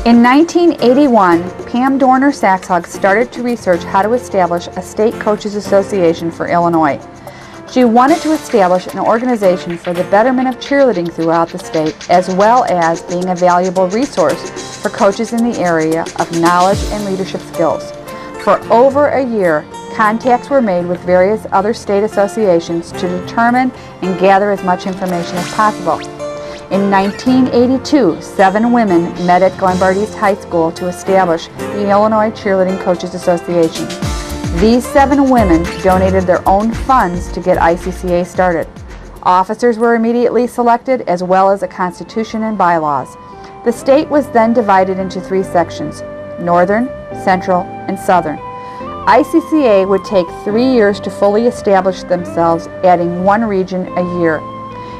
In 1981, Pam Dorner Saxhog started to research how to establish a state coaches association for Illinois. She wanted to establish an organization for the betterment of cheerleading throughout the state, as well as being a valuable resource for coaches in the area of knowledge and leadership skills. For over a year, contacts were made with various other state associations to determine and gather as much information as possible. In 1982, 7 women met at Glenbard East High School to establish the Illinois Cheerleading Coaches Association. These 7 women donated their own funds to get ICCA started. Officers were immediately selected, as well as a constitution and bylaws. The state was then divided into 3 sections: Northern, Central, and Southern. ICCA would take 3 years to fully establish themselves, adding 1 region a year.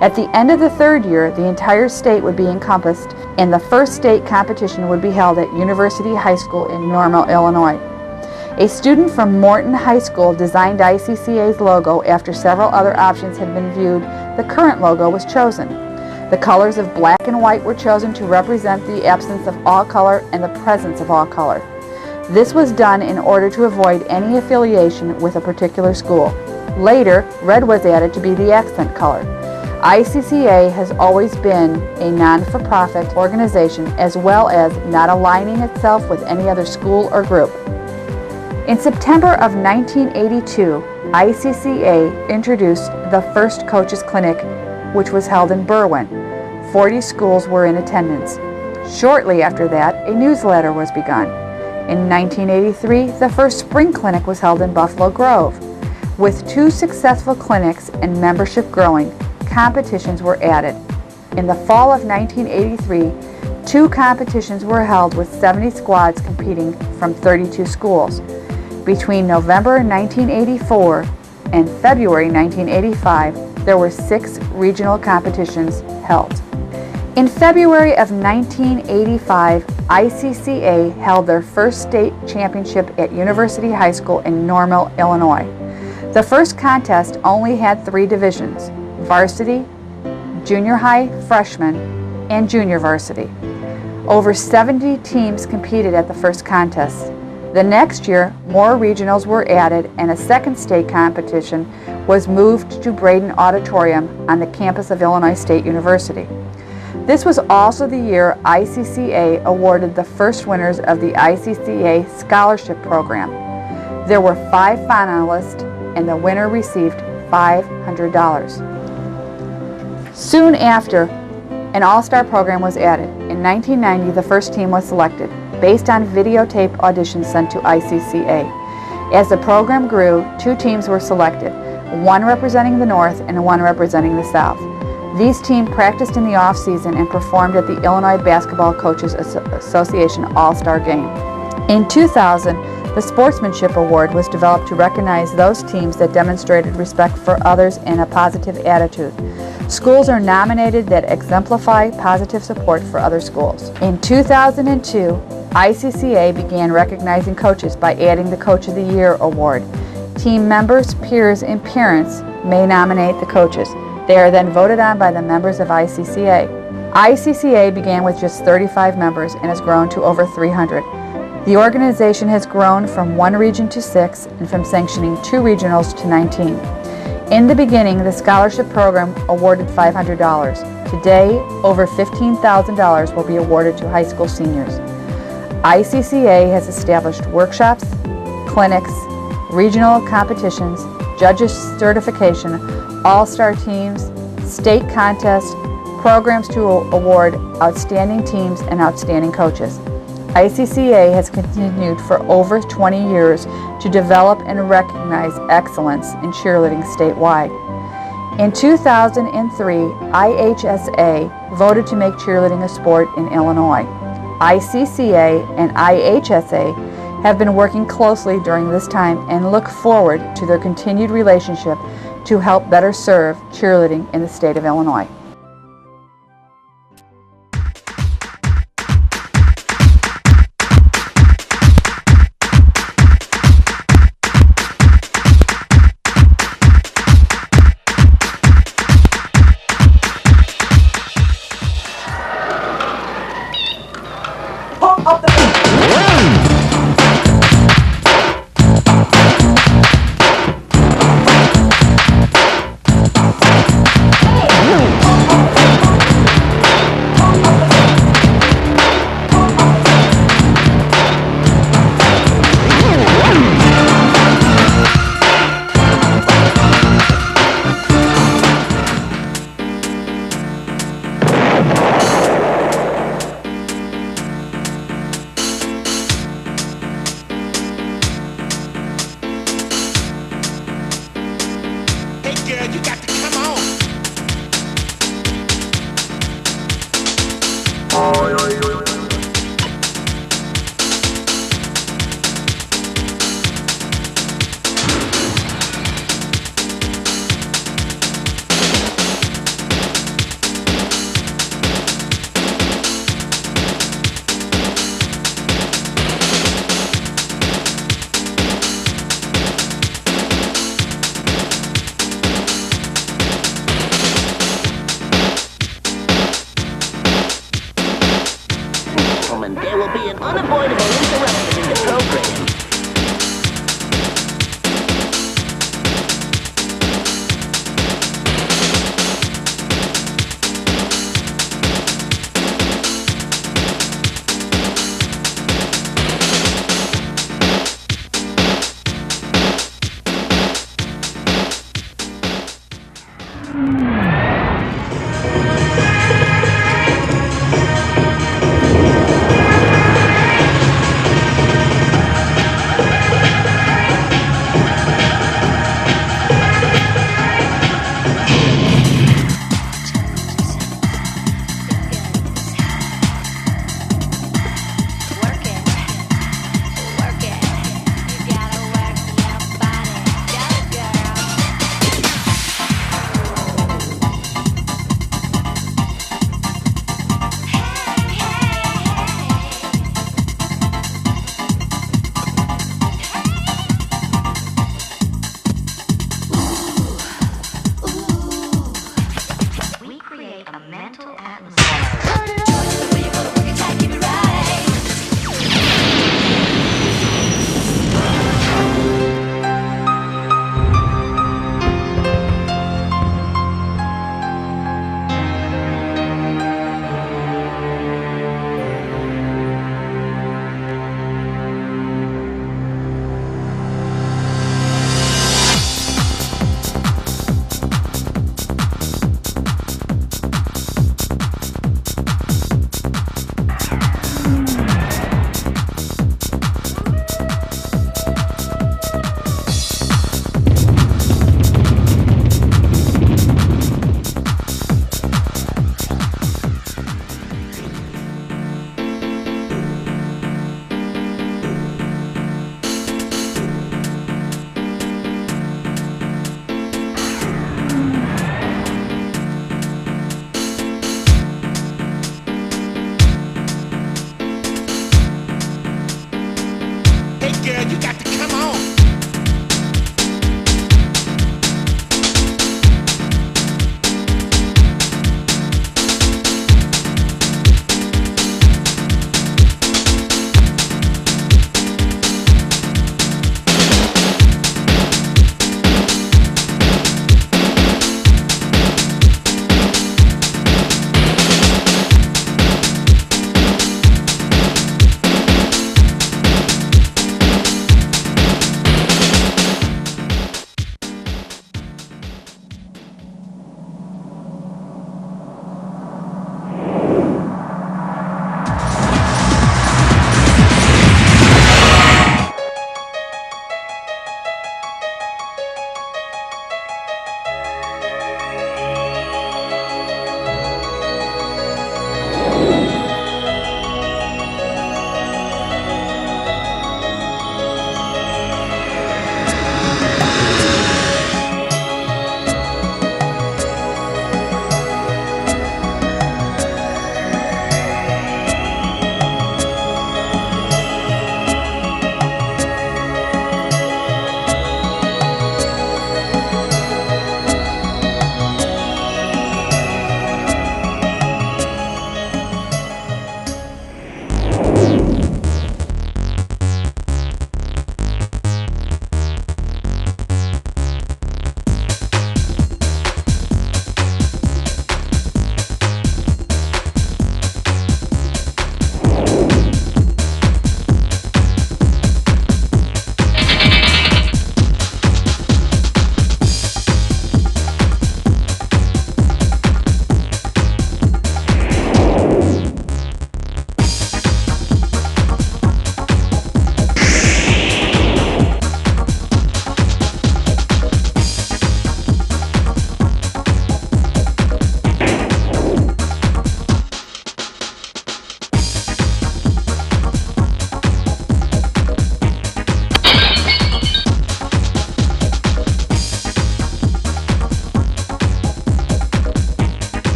At the end of the 3rd year, the entire state would be encompassed, and the first state competition would be held at University High School in Normal, Illinois. A student from Morton High School designed ICCA's logo after several other options had been viewed. The current logo was chosen. The colors of black and white were chosen to represent the absence of all color and the presence of all color. This was done in order to avoid any affiliation with a particular school. Later, red was added to be the accent color. ICCA has always been a non-for-profit organization, as well as not aligning itself with any other school or group. In September of 1982, ICCA introduced the first coaches clinic, which was held in Berwyn. 40 schools were in attendance. Shortly after that, a newsletter was begun. In 1983, the first spring clinic was held in Buffalo Grove. With 2 successful clinics and membership growing, competitions were added. In the fall of 1983, 2 competitions were held with 70 squads competing from 32 schools. Between November 1984 and February 1985, there were 6 regional competitions held. In February of 1985, ICCA held their first state championship at University High School in Normal, Illinois. The first contest only had 3 divisions: varsity, junior high, freshman, and junior varsity. Over 70 teams competed at the first contest. The next year, more regionals were added, and a second state competition was moved to Braden Auditorium on the campus of Illinois State University. This was also the year ICCA awarded the first winners of the ICCA Scholarship Program. There were 5 finalists, and the winner received $500. Soon after, an all-star program was added. In 1990, the first team was selected, based on videotape auditions sent to ICCA. As the program grew, 2 teams were selected, one representing the North and one representing the South. These teams practiced in the off-season and performed at the Illinois Basketball Coaches Association All-Star Game. In 2000, the Sportsmanship Award was developed to recognize those teams that demonstrated respect for others and a positive attitude. Schools are nominated that exemplify positive support for other schools. In 2002, ICCA began recognizing coaches by adding the Coach of the Year award. Team members, peers, and parents may nominate the coaches. They are then voted on by the members of ICCA. ICCA began with just 35 members and has grown to over 300. The organization has grown from 1 region to 6 and from sanctioning 2 regionals to 19. In the beginning, the scholarship program awarded $500. Today, over $15,000 will be awarded to high school seniors. ICCA has established workshops, clinics, regional competitions, judges certification, all-star teams, state contests, programs to award outstanding teams and outstanding coaches. ICCA has continued for over 20 years to develop and recognize excellence in cheerleading statewide. In 2003, IHSA voted to make cheerleading a sport in Illinois. ICCA and IHSA have been working closely during this time and look forward to their continued relationship to help better serve cheerleading in the state of Illinois. Ho, gentlemen, there will be an unavoidable interruption in the program.